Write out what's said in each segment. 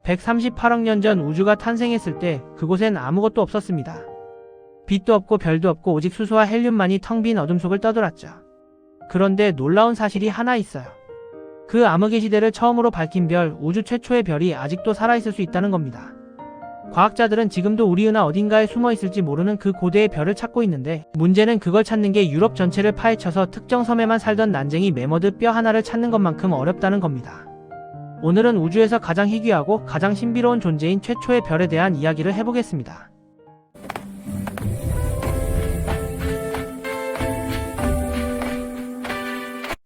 138억 년 전 우주가 탄생했을 때 그곳엔 아무것도 없었습니다. 빛도 없고 별도 없고 오직 수소와 헬륨만이 텅 빈 어둠 속을 떠돌았죠. 그런데 놀라운 사실이 하나 있어요. 그 암흑의 시대를 처음으로 밝힌 별, 우주 최초의 별이 아직도 살아있을 수 있다는 겁니다. 과학자들은 지금도 우리 은하 어딘가에 숨어 있을지 모르는 그 고대의 별을 찾고 있는데, 문제는 그걸 찾는 게 유럽 전체를 파헤쳐서 특정 섬에만 살던 난쟁이 매머드 뼈 하나를 찾는 것만큼 어렵다는 겁니다. 오늘은 우주에서 가장 희귀하고 가장 신비로운 존재인 최초의 별에 대한 이야기를 해보겠습니다.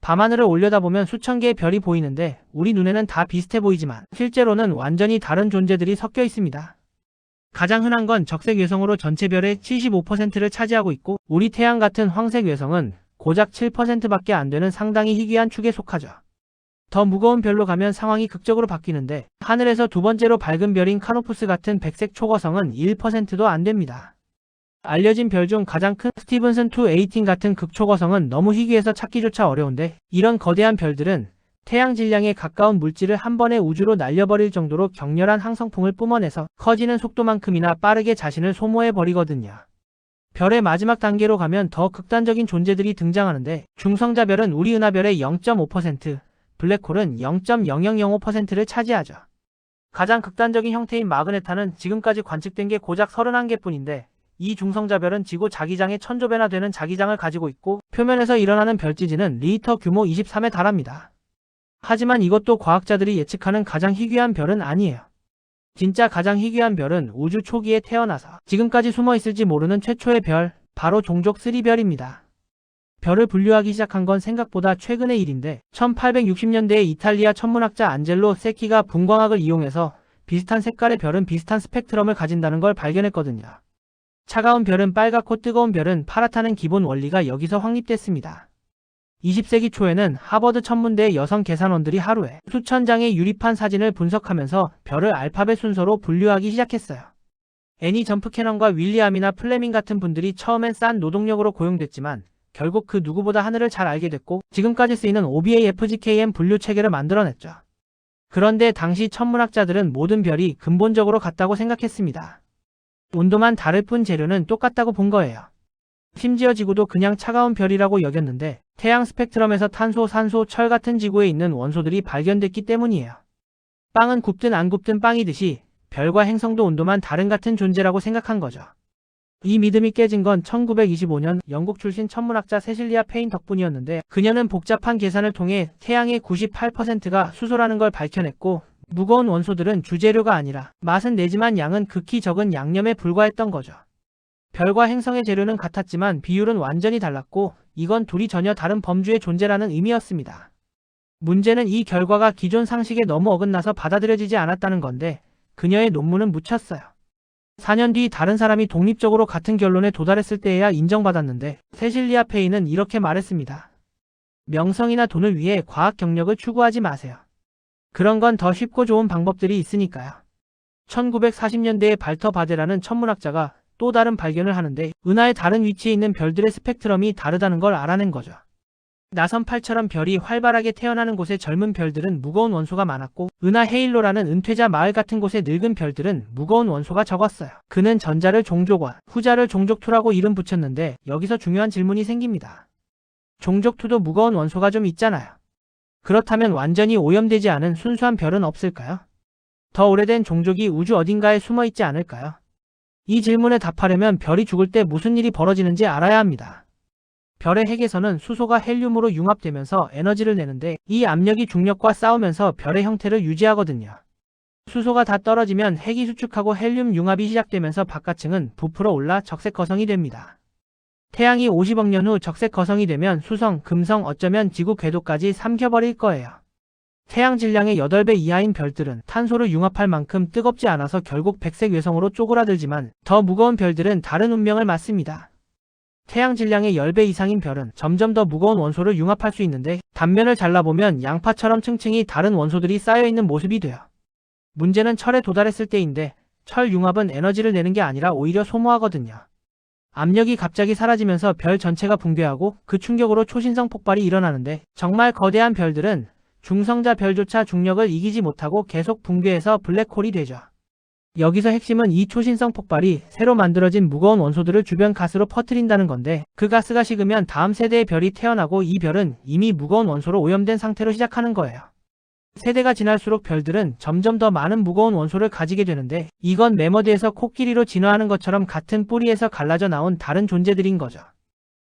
밤하늘을 올려다보면 수천 개의 별이 보이는데 우리 눈에는 다 비슷해 보이지만 실제로는 완전히 다른 존재들이 섞여 있습니다. 가장 흔한 건 적색 외성으로 전체 별의 75%를 차지하고 있고, 우리 태양 같은 황색 외성은 고작 7%밖에 안 되는 상당히 희귀한 축에 속하죠. 더 무거운 별로 가면 상황이 극적으로 바뀌는데, 하늘에서 두 번째로 밝은 별인 카노푸스 같은 백색 초거성은 1%도 안 됩니다. 알려진 별 중 가장 큰 스티븐슨 218 같은 극초거성은 너무 희귀해서 찾기조차 어려운데, 이런 거대한 별들은 태양 질량에 가까운 물질을 한 번에 우주로 날려버릴 정도로 격렬한 항성풍을 뿜어내서 커지는 속도만큼이나 빠르게 자신을 소모해버리거든요. 별의 마지막 단계로 가면 더 극단적인 존재들이 등장하는데, 중성자별은 우리 은하별의 0.5%, 블랙홀은 0.0005%를 차지하죠. 가장 극단적인 형태인 마그네타는 지금까지 관측된 게 고작 31개뿐인데, 이 중성자별은 지구 자기장의 1000조배나 되는 자기장을 가지고 있고, 표면에서 일어나는 별지진은 리히터 규모 23에 달합니다. 하지만 이것도 과학자들이 예측하는 가장 희귀한 별은 아니에요. 진짜 가장 희귀한 별은 우주 초기에 태어나서 지금까지 숨어 있을지 모르는 최초의 별, 바로 종족 3별입니다. 별을 분류하기 시작한 건 생각보다 최근의 일인데, 1860년대에 이탈리아 천문학자 안젤로 세키가 분광학을 이용해서 비슷한 색깔의 별은 비슷한 스펙트럼을 가진다는 걸 발견했거든요. 차가운 별은 빨갛고 뜨거운 별은 파랗다는 기본 원리가 여기서 확립됐습니다. 20세기 초에는 하버드 천문대의 여성 계산원들이 하루에 수천 장의 유리판 사진을 분석하면서 별을 알파벳 순서로 분류하기 시작했어요. 애니 점프 캐넌과 윌리엄이나 플레밍 같은 분들이 처음엔 싼 노동력으로 고용됐지만 결국 그 누구보다 하늘을 잘 알게 됐고, 지금까지 쓰이는 OBAFGKM 분류 체계를 만들어냈죠. 그런데 당시 천문학자들은 모든 별이 근본적으로 같다고 생각했습니다. 온도만 다를 뿐 재료는 똑같다고 본 거예요. 심지어 지구도 그냥 차가운 별이라고 여겼는데, 태양 스펙트럼에서 탄소, 산소, 철 같은 지구에 있는 원소들이 발견됐기 때문이에요. 빵은 굽든 안 굽든 빵이듯이 별과 행성도 온도만 다른 같은 존재라고 생각한 거죠. 이 믿음이 깨진 건 1925년 영국 출신 천문학자 세실리아 페인 덕분이었는데, 그녀는 복잡한 계산을 통해 태양의 98%가 수소라는 걸 밝혀냈고, 무거운 원소들은 주재료가 아니라 맛은 내지만 양은 극히 적은 양념에 불과했던 거죠. 별과 행성의 재료는 같았지만 비율은 완전히 달랐고, 이건 둘이 전혀 다른 범주의 존재라는 의미였습니다. 문제는 이 결과가 기존 상식에 너무 어긋나서 받아들여지지 않았다는 건데, 그녀의 논문은 묻혔어요. 4년 뒤 다른 사람이 독립적으로 같은 결론에 도달했을 때에야 인정받았는데, 세실리아 페인은 이렇게 말했습니다. 명성이나 돈을 위해 과학 경력을 추구하지 마세요. 그런 건 더 쉽고 좋은 방법들이 있으니까요. 1940년대에 발터 바데라는 천문학자가 또 다른 발견을 하는데, 은하의 다른 위치에 있는 별들의 스펙트럼이 다르다는 걸 알아낸 거죠. 나선팔처럼 별이 활발하게 태어나는 곳의 젊은 별들은 무거운 원소가 많았고, 은하 헤일로라는 은퇴자 마을 같은 곳의 늙은 별들은 무거운 원소가 적었어요. 그는 전자를 종족 1, 후자를 종족 2라고 이름 붙였는데, 여기서 중요한 질문이 생깁니다. 종족 2도 무거운 원소가 좀 있잖아요. 그렇다면 완전히 오염되지 않은 순수한 별은 없을까요? 더 오래된 종족이 우주 어딘가에 숨어 있지 않을까요? 이 질문에 답하려면 별이 죽을 때 무슨 일이 벌어지는지 알아야 합니다. 별의 핵에서는 수소가 헬륨으로 융합되면서 에너지를 내는데, 이 압력이 중력과 싸우면서 별의 형태를 유지하거든요. 수소가 다 떨어지면 핵이 수축하고 헬륨 융합이 시작되면서 바깥층은 부풀어 올라 적색 거성이 됩니다. 태양이 50억 년 후 적색 거성이 되면 수성, 금성, 어쩌면 지구 궤도까지 삼켜버릴 거예요. 태양 질량의 8배 이하인 별들은 탄소를 융합할 만큼 뜨겁지 않아서 결국 백색 외성으로 쪼그라들지만, 더 무거운 별들은 다른 운명을 맞습니다. 태양 질량의 10배 이상인 별은 점점 더 무거운 원소를 융합할 수 있는데, 단면을 잘라보면 양파처럼 층층이 다른 원소들이 쌓여있는 모습이 돼요. 문제는 철에 도달했을 때인데, 철 융합은 에너지를 내는 게 아니라 오히려 소모하거든요. 압력이 갑자기 사라지면서 별 전체가 붕괴하고 그 충격으로 초신성 폭발이 일어나는데, 정말 거대한 별들은 중성자 별조차 중력을 이기지 못하고 계속 붕괴해서 블랙홀이 되죠. 여기서 핵심은 이 초신성 폭발이 새로 만들어진 무거운 원소들을 주변 가스로 퍼뜨린다는 건데, 그 가스가 식으면 다음 세대의 별이 태어나고 이 별은 이미 무거운 원소로 오염된 상태로 시작하는 거예요. 세대가 지날수록 별들은 점점 더 많은 무거운 원소를 가지게 되는데, 이건 매머드에서 코끼리로 진화하는 것처럼 같은 뿌리에서 갈라져 나온 다른 존재들인 거죠.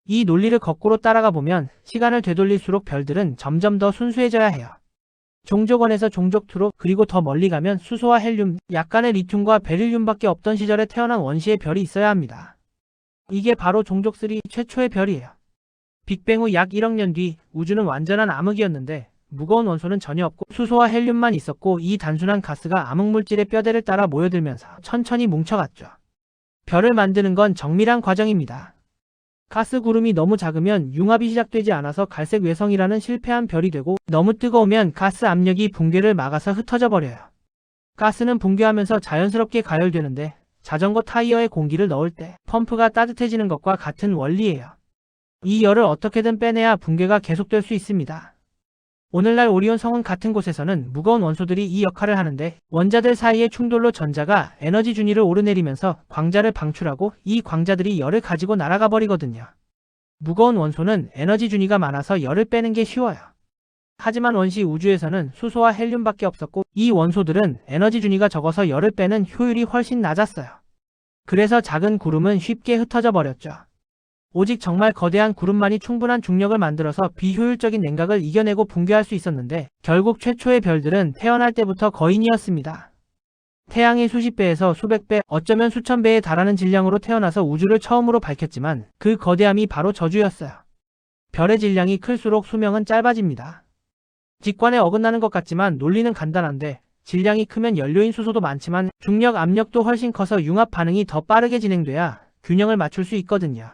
이 논리를 거꾸로 따라가 보면 시간을 되돌릴수록 별들은 점점 더 순수해져야 해요. 종족 1에서 종족 2로, 그리고 더 멀리 가면 수소와 헬륨, 약간의 리튬과 베릴륨밖에 없던 시절에 태어난 원시의 별이 있어야 합니다. 이게 바로 종족 3 최초의 별이에요. 빅뱅 후 약 1억 년 뒤 우주는 완전한 암흑이었는데 무거운 원소는 전혀 없고 수소와 헬륨만 있었고, 이 단순한 가스가 암흑물질의 뼈대를 따라 모여들면서 천천히 뭉쳐갔죠. 별을 만드는 건 정밀한 과정입니다. 가스 구름이 너무 작으면 융합이 시작되지 않아서 갈색 외성이라는 실패한 별이 되고, 너무 뜨거우면 가스 압력이 붕괴를 막아서 흩어져 버려요. 가스는 붕괴하면서 자연스럽게 가열되는데, 자전거 타이어에 공기를 넣을 때 펌프가 따뜻해지는 것과 같은 원리예요. 이 열을 어떻게든 빼내야 붕괴가 계속될 수 있습니다. 오늘날 오리온 성운 같은 곳에서는 무거운 원소들이 이 역할을 하는데, 원자들 사이의 충돌로 전자가 에너지 준위를 오르내리면서 광자를 방출하고 이 광자들이 열을 가지고 날아가 버리거든요. 무거운 원소는 에너지 준위가 많아서 열을 빼는 게 쉬워요. 하지만 원시 우주에서는 수소와 헬륨밖에 없었고, 이 원소들은 에너지 준위가 적어서 열을 빼는 효율이 훨씬 낮았어요. 그래서 작은 구름은 쉽게 흩어져 버렸죠. 오직 정말 거대한 구름만이 충분한 중력을 만들어서 비효율적인 냉각을 이겨내고 붕괴할 수 있었는데, 결국 최초의 별들은 태어날 때부터 거인이었습니다. 태양의 수십 배에서 수백 배, 어쩌면 수천 배에 달하는 질량으로 태어나서 우주를 처음으로 밝혔지만 그 거대함이 바로 저주였어요. 별의 질량이 클수록 수명은 짧아집니다. 직관에 어긋나는 것 같지만 논리는 간단한데, 질량이 크면 연료인 수소도 많지만 중력 압력도 훨씬 커서 융합 반응이 더 빠르게 진행돼야 균형을 맞출 수 있거든요.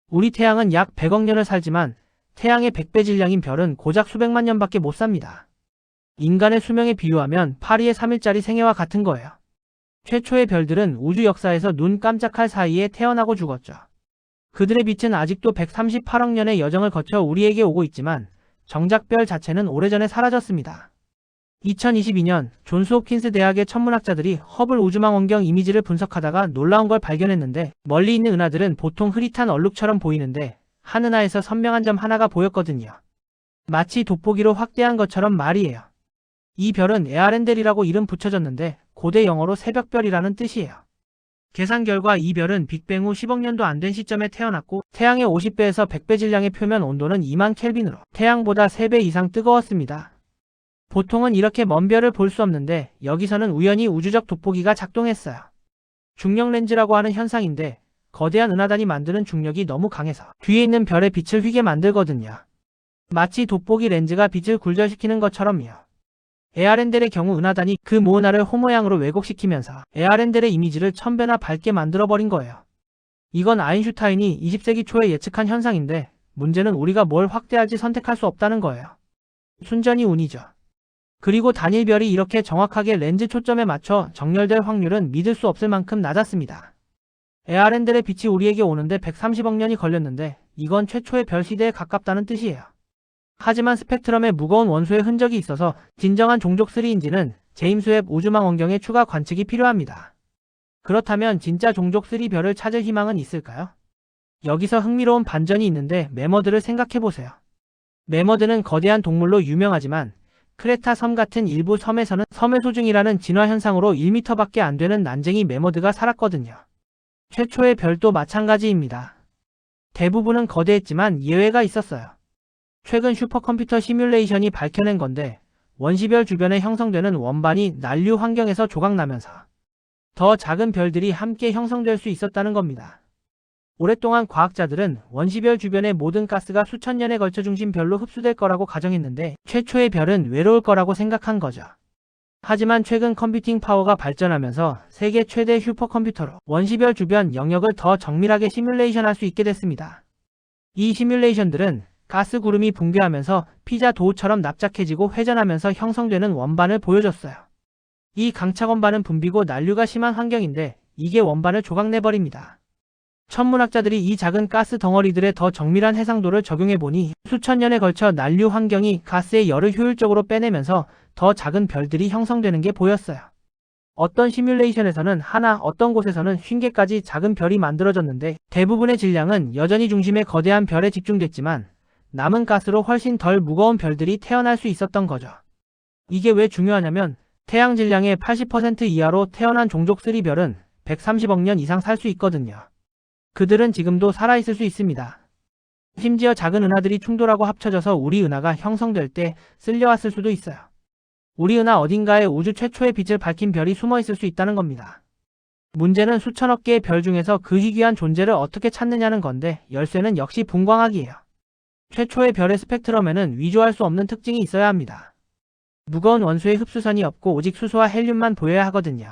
우리 태양은 약 100억 년을 살지만 태양의 100배 질량인 별은 고작 수백만 년밖에 못 삽니다. 인간의 수명에 비유하면 8일에 3일짜리 생애와 같은 거예요. 최초의 별들은 우주 역사에서 눈 깜짝할 사이에 태어나고 죽었죠. 그들의 빛은 아직도 138억 년의 여정을 거쳐 우리에게 오고 있지만 정작 별 자체는 오래전에 사라졌습니다. 2022년 존스 홉킨스 대학의 천문학자들이 허블 우주망원경 이미지를 분석하다가 놀라운 걸 발견했는데, 멀리 있는 은하들은 보통 흐릿한 얼룩처럼 보이는데 한 은하에서 선명한 점 하나가 보였거든요. 마치 돋보기로 확대한 것처럼 말이에요. 이 별은 에아렌델이라고 이름 붙여졌는데 고대 영어로 새벽별이라는 뜻이에요. 계산 결과 이 별은 빅뱅 후 10억 년도 안 된 시점에 태어났고, 태양의 50배에서 100배 질량의 표면 온도는 2만 켈빈으로 태양보다 3배 이상 뜨거웠습니다. 보통은 이렇게 먼 별을 볼 수 없는데 여기서는 우연히 우주적 돋보기가 작동했어요. 중력 렌즈라고 하는 현상인데, 거대한 은하단이 만드는 중력이 너무 강해서 뒤에 있는 별의 빛을 휘게 만들거든요. 마치 돋보기 렌즈가 빛을 굴절시키는 것처럼요. 에아렌델의 경우 은하단이 그 모은하를 호모양으로 왜곡시키면서 에아렌델의 이미지를 1000배나 밝게 만들어버린 거예요. 이건 아인슈타인이 20세기 초에 예측한 현상인데, 문제는 우리가 뭘 확대할지 선택할 수 없다는 거예요. 순전히 운이죠. 그리고 단일 별이 이렇게 정확하게 렌즈 초점에 맞춰 정렬될 확률은 믿을 수 없을 만큼 낮았습니다. 에아렌델의 빛이 우리에게 오는데 130억 년이 걸렸는데, 이건 최초의 별 시대에 가깝다는 뜻이에요. 하지만 스펙트럼에 무거운 원소의 흔적이 있어서 진정한 종족 3인지는 제임스 웹 우주망원경의 추가 관측이 필요합니다. 그렇다면 진짜 종족 3 별을 찾을 희망은 있을까요? 여기서 흥미로운 반전이 있는데 매머드를 생각해보세요. 매머드는 거대한 동물로 유명하지만 크레타 섬 같은 일부 섬에서는 섬의 소중이라는 진화 현상으로 1m밖에 안 되는 난쟁이 매머드가 살았거든요. 최초의 별도 마찬가지입니다. 대부분은 거대했지만 예외가 있었어요. 최근 슈퍼컴퓨터 시뮬레이션이 밝혀낸 건데, 원시별 주변에 형성되는 원반이 난류 환경에서 조각나면서 더 작은 별들이 함께 형성될 수 있었다는 겁니다. 오랫동안 과학자들은 원시별 주변의 모든 가스가 수천 년에 걸쳐 중심별로 흡수될 거라고 가정했는데, 최초의 별은 외로울 거라고 생각한 거죠. 하지만 최근 컴퓨팅 파워가 발전하면서 세계 최대 슈퍼컴퓨터로 원시별 주변 영역을 더 정밀하게 시뮬레이션할 수 있게 됐습니다. 이 시뮬레이션들은 가스 구름이 붕괴하면서 피자 도우처럼 납작해지고 회전하면서 형성되는 원반을 보여줬어요. 이 강착 원반은 붐비고 난류가 심한 환경인데 이게 원반을 조각내버립니다. 천문학자들이 이 작은 가스 덩어리들에 더 정밀한 해상도를 적용해보니 수천 년에 걸쳐 난류 환경이 가스의 열을 효율적으로 빼내면서 더 작은 별들이 형성되는 게 보였어요. 어떤 시뮬레이션에서는 하나, 어떤 곳에서는 50개까지 작은 별이 만들어졌는데 대부분의 질량은 여전히 중심의 거대한 별에 집중됐지만 남은 가스로 훨씬 덜 무거운 별들이 태어날 수 있었던 거죠. 이게 왜 중요하냐면 태양 질량의 80% 이하로 태어난 종족 3별은 130억 년 이상 살 수 있거든요. 그들은 지금도 살아있을 수 있습니다. 심지어 작은 은하들이 충돌하고 합쳐져서 우리 은하가 형성될 때 쓸려왔을 수도 있어요. 우리 은하 어딘가에 우주 최초의 빛을 밝힌 별이 숨어 있을 수 있다는 겁니다. 문제는 수천억 개의 별 중에서 그 희귀한 존재를 어떻게 찾느냐는 건데 열쇠는 역시 분광학이에요. 최초의 별의 스펙트럼에는 위조할 수 없는 특징이 있어야 합니다. 무거운 원소의 흡수선이 없고 오직 수소와 헬륨만 보여야 하거든요.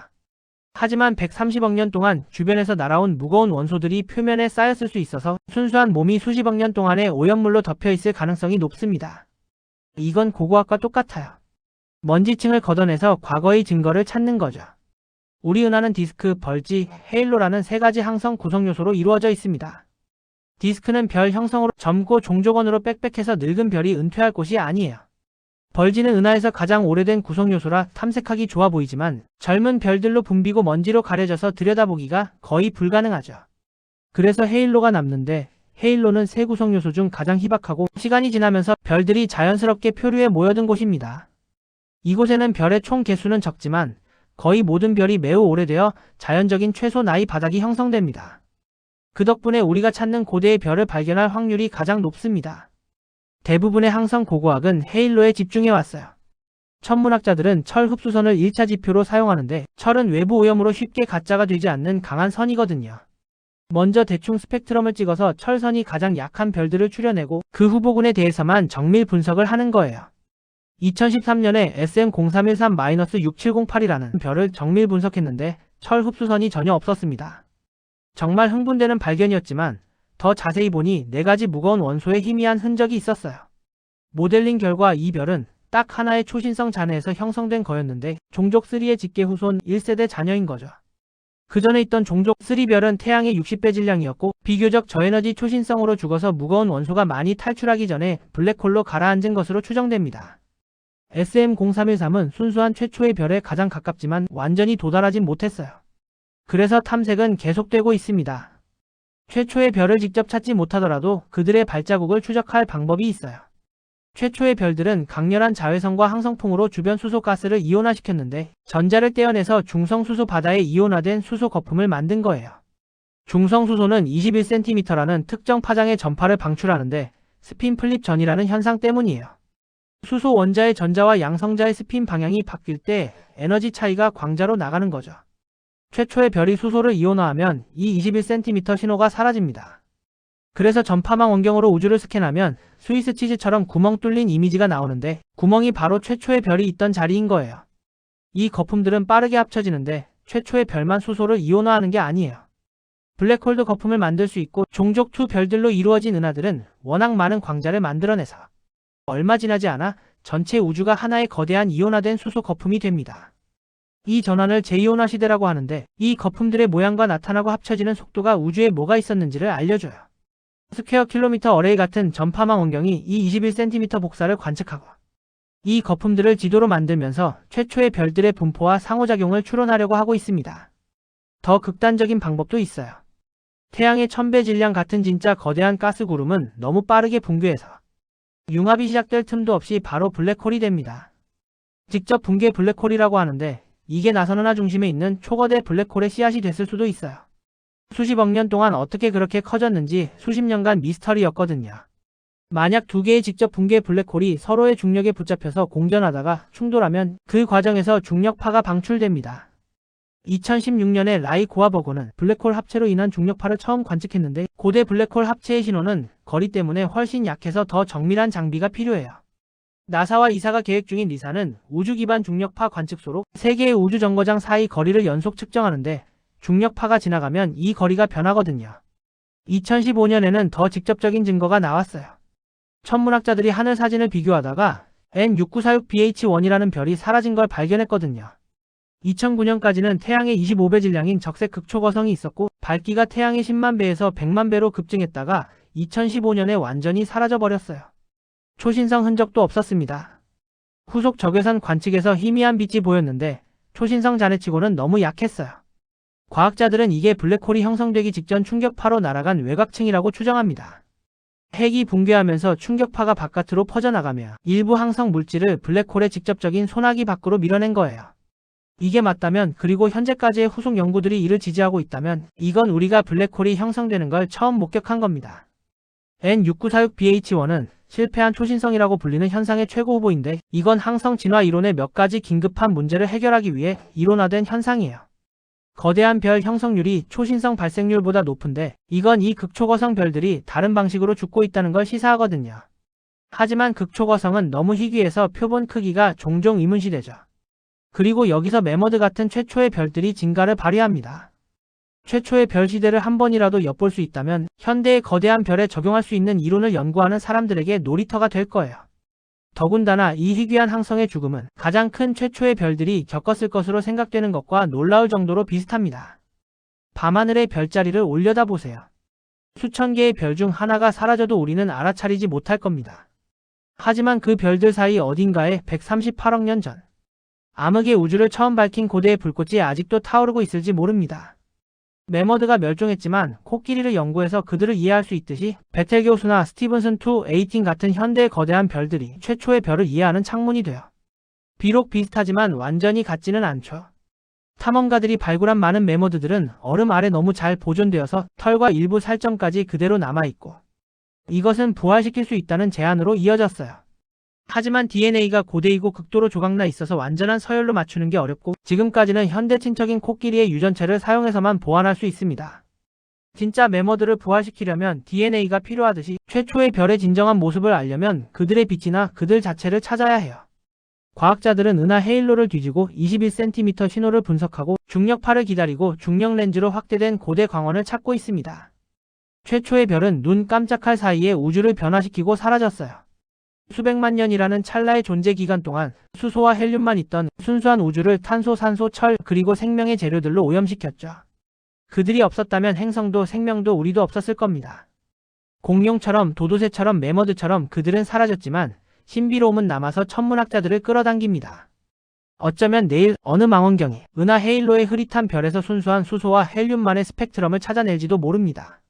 하지만 130억 년 동안 주변에서 날아온 무거운 원소들이 표면에 쌓였을 수 있어서 순수한 몸이 수십억 년 동안의 오염물로 덮여있을 가능성이 높습니다. 이건 고고학과 똑같아요. 먼지층을 걷어내서 과거의 증거를 찾는 거죠. 우리 은하는 디스크, 벌지, 헤일로라는 세 가지 항성 구성 요소로 이루어져 있습니다. 디스크는 별 형성으로 젊고 종족원으로 빽빽해서 늙은 별이 은퇴할 곳이 아니에요. 벌지는 은하에서 가장 오래된 구성 요소라 탐색하기 좋아 보이지만 젊은 별들로 붐비고 먼지로 가려져서 들여다보기가 거의 불가능하죠. 그래서 헤일로가 남는데 헤일로는 세 구성 요소 중 가장 희박하고 시간이 지나면서 별들이 자연스럽게 표류에 모여든 곳입니다. 이곳에는 별의 총 개수는 적지만 거의 모든 별이 매우 오래되어 자연적인 최소 나이 바닥이 형성됩니다. 그 덕분에 우리가 찾는 고대의 별을 발견할 확률이 가장 높습니다. 대부분의 항성 고고학은 헤일로에 집중해왔어요. 천문학자들은 철 흡수선을 1차 지표로 사용하는데 철은 외부 오염으로 쉽게 가짜가 되지 않는 강한 선이거든요. 먼저 대충 스펙트럼을 찍어서 철선이 가장 약한 별들을 추려내고 그 후보군에 대해서만 정밀 분석을 하는 거예요. 2013년에 SM0313-6708이라는 별을 정밀 분석했는데 철 흡수선이 전혀 없었습니다. 정말 흥분되는 발견이었지만 더 자세히 보니 4가지 무거운 원소의 희미한 흔적이 있었어요. 모델링 결과 이 별은 딱 하나의 초신성 잔해에서 형성된 거였는데 종족 3의 직계 후손 1세대 자녀인 거죠. 그 전에 있던 종족 3별은 태양의 60배 질량이었고 비교적 저에너지 초신성으로 죽어서 무거운 원소가 많이 탈출하기 전에 블랙홀로 가라앉은 것으로 추정됩니다. SM0313은 순수한 최초의 별에 가장 가깝지만 완전히 도달하진 못했어요. 그래서 탐색은 계속되고 있습니다. 최초의 별을 직접 찾지 못하더라도 그들의 발자국을 추적할 방법이 있어요. 최초의 별들은 강렬한 자외선과 항성풍으로 주변 수소가스를 이온화시켰는데 전자를 떼어내서 중성수소 바다에 이온화된 수소 거품을 만든 거예요. 중성수소는 21cm라는 특정 파장의 전파를 방출하는데 스핀 플립 전이라는 현상 때문이에요. 수소 원자의 전자와 양성자의 스핀 방향이 바뀔 때 에너지 차이가 광자로 나가는 거죠. 최초의 별이 수소를 이온화하면 이 21cm 신호가 사라집니다. 그래서 전파망 원경으로 우주를 스캔하면 스위스 치즈처럼 구멍 뚫린 이미지가 나오는데 구멍이 바로 최초의 별이 있던 자리인 거예요. 이 거품들은 빠르게 합쳐지는데 최초의 별만 수소를 이온화하는 게 아니에요. 블랙홀도 거품을 만들 수 있고 종족 2 별들로 이루어진 은하들은 워낙 많은 광자를 만들어내서 얼마 지나지 않아 전체 우주가 하나의 거대한 이온화된 수소 거품이 됩니다. 이 전환을 재이온화 시대라고 하는데 이 거품들의 모양과 나타나고 합쳐지는 속도가 우주에 뭐가 있었는지를 알려줘요. 스퀘어 킬로미터 어레이 같은 전파망 원경이 이 21cm 복사를 관측하고 이 거품들을 지도로 만들면서 최초의 별들의 분포와 상호작용을 추론하려고 하고 있습니다. 더 극단적인 방법도 있어요. 태양의 1000배 질량 같은 진짜 거대한 가스 구름은 너무 빠르게 붕괴해서 융합이 시작될 틈도 없이 바로 블랙홀이 됩니다. 직접 붕괴 블랙홀이라고 하는데 이게 나선 은하 중심에 있는 초거대 블랙홀의 씨앗이 됐을 수도 있어요. 수십억 년 동안 어떻게 그렇게 커졌는지 수십 년간 미스터리였거든요. 만약 2개의 직접 붕괴 블랙홀이 서로의 중력에 붙잡혀서 공전하다가 충돌하면 그 과정에서 중력파가 방출됩니다. 2016년에 라이 고아버그는 블랙홀 합체로 인한 중력파를 처음 관측했는데 고대 블랙홀 합체의 신호는 거리 때문에 훨씬 약해서 더 정밀한 장비가 필요해요. 나사와 이사가 계획 중인 리사는 우주 기반 중력파 관측소로 3개의 우주 정거장 사이 거리를 연속 측정하는데 중력파가 지나가면 이 거리가 변하거든요. 2015년에는 더 직접적인 증거가 나왔어요. 천문학자들이 하늘 사진을 비교하다가 N6946BH1이라는 별이 사라진 걸 발견했거든요. 2009년까지는 태양의 25배 질량인 적색 극초거성이 있었고 밝기가 태양의 10만 배에서 100만 배로 급증했다가 2015년에 완전히 사라져버렸어요. 초신성 흔적도 없었습니다. 후속 적외선 관측에서 희미한 빛이 보였는데 초신성 잔해치고는 너무 약했어요. 과학자들은 이게 블랙홀이 형성되기 직전 충격파로 날아간 외곽층이라고 추정합니다. 핵이 붕괴하면서 충격파가 바깥으로 퍼져나가며 일부 항성 물질을 블랙홀의 직접적인 소나기 밖으로 밀어낸 거예요. 이게 맞다면, 그리고 현재까지의 후속 연구들이 이를 지지하고 있다면 이건 우리가 블랙홀이 형성되는 걸 처음 목격한 겁니다. N6946BH1은 실패한 초신성이라고 불리는 현상의 최고 후보인데 이건 항성 진화 이론의 몇 가지 긴급한 문제를 해결하기 위해 이론화된 현상이에요. 거대한 별 형성률이 초신성 발생률보다 높은데 이건 이 극초거성 별들이 다른 방식으로 죽고 있다는 걸 시사하거든요. 하지만 극초거성은 너무 희귀해서 표본 크기가 종종 의문시되죠. 그리고 여기서 매머드 같은 최초의 별들이 진가를 발휘합니다. 최초의 별 시대를 한 번이라도 엿볼 수 있다면 현대의 거대한 별에 적용할 수 있는 이론을 연구하는 사람들에게 놀이터가 될 거예요. 더군다나 이 희귀한 항성의 죽음은 가장 큰 최초의 별들이 겪었을 것으로 생각되는 것과 놀라울 정도로 비슷합니다. 밤하늘의 별자리를 올려다보세요. 수천 개의 별 중 하나가 사라져도 우리는 알아차리지 못할 겁니다. 하지만 그 별들 사이 어딘가에 138억 년 전 암흑의 우주를 처음 밝힌 고대의 불꽃이 아직도 타오르고 있을지 모릅니다. 매머드가 멸종했지만 코끼리를 연구해서 그들을 이해할 수 있듯이 베텔게우스나 스티븐슨 218 같은 현대의 거대한 별들이 최초의 별을 이해하는 창문이 돼요. 비록 비슷하지만 완전히 같지는 않죠. 탐험가들이 발굴한 많은 매머드들은 얼음 아래 너무 잘 보존되어서 털과 일부 살점까지 그대로 남아있고 이것은 부활시킬 수 있다는 제안으로 이어졌어요. 하지만 DNA가 고대이고 극도로 조각나 있어서 완전한 서열로 맞추는 게 어렵고 지금까지는 현대 친척인 코끼리의 유전체를 사용해서만 보완할 수 있습니다. 진짜 매머드를 부활시키려면 DNA가 필요하듯이 최초의 별의 진정한 모습을 알려면 그들의 빛이나 그들 자체를 찾아야 해요. 과학자들은 은하 헤일로를 뒤지고 21cm 신호를 분석하고 중력파를 기다리고 중력 렌즈로 확대된 고대 광원을 찾고 있습니다. 최초의 별은 눈 깜짝할 사이에 우주를 변화시키고 사라졌어요. 수백만 년이라는 찰나의 존재 기간 동안 수소와 헬륨만 있던 순수한 우주를 탄소, 산소, 철, 그리고 생명의 재료들로 오염시켰죠. 그들이 없었다면 행성도 생명도 우리도 없었을 겁니다. 공룡처럼 도도새처럼 매머드처럼 그들은 사라졌지만 신비로움은 남아서 천문학자들을 끌어당깁니다. 어쩌면 내일 어느 망원경이 은하 헤일로의 흐릿한 별에서 순수한 수소와 헬륨만의 스펙트럼을 찾아낼지도 모릅니다.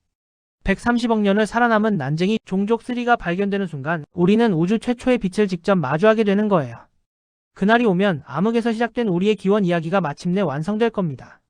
130억 년을 살아남은 난쟁이 종족 3가 발견되는 순간 우리는 우주 최초의 빛을 직접 마주하게 되는 거예요. 그날이 오면 암흑에서 시작된 우리의 기원 이야기가 마침내 완성될 겁니다.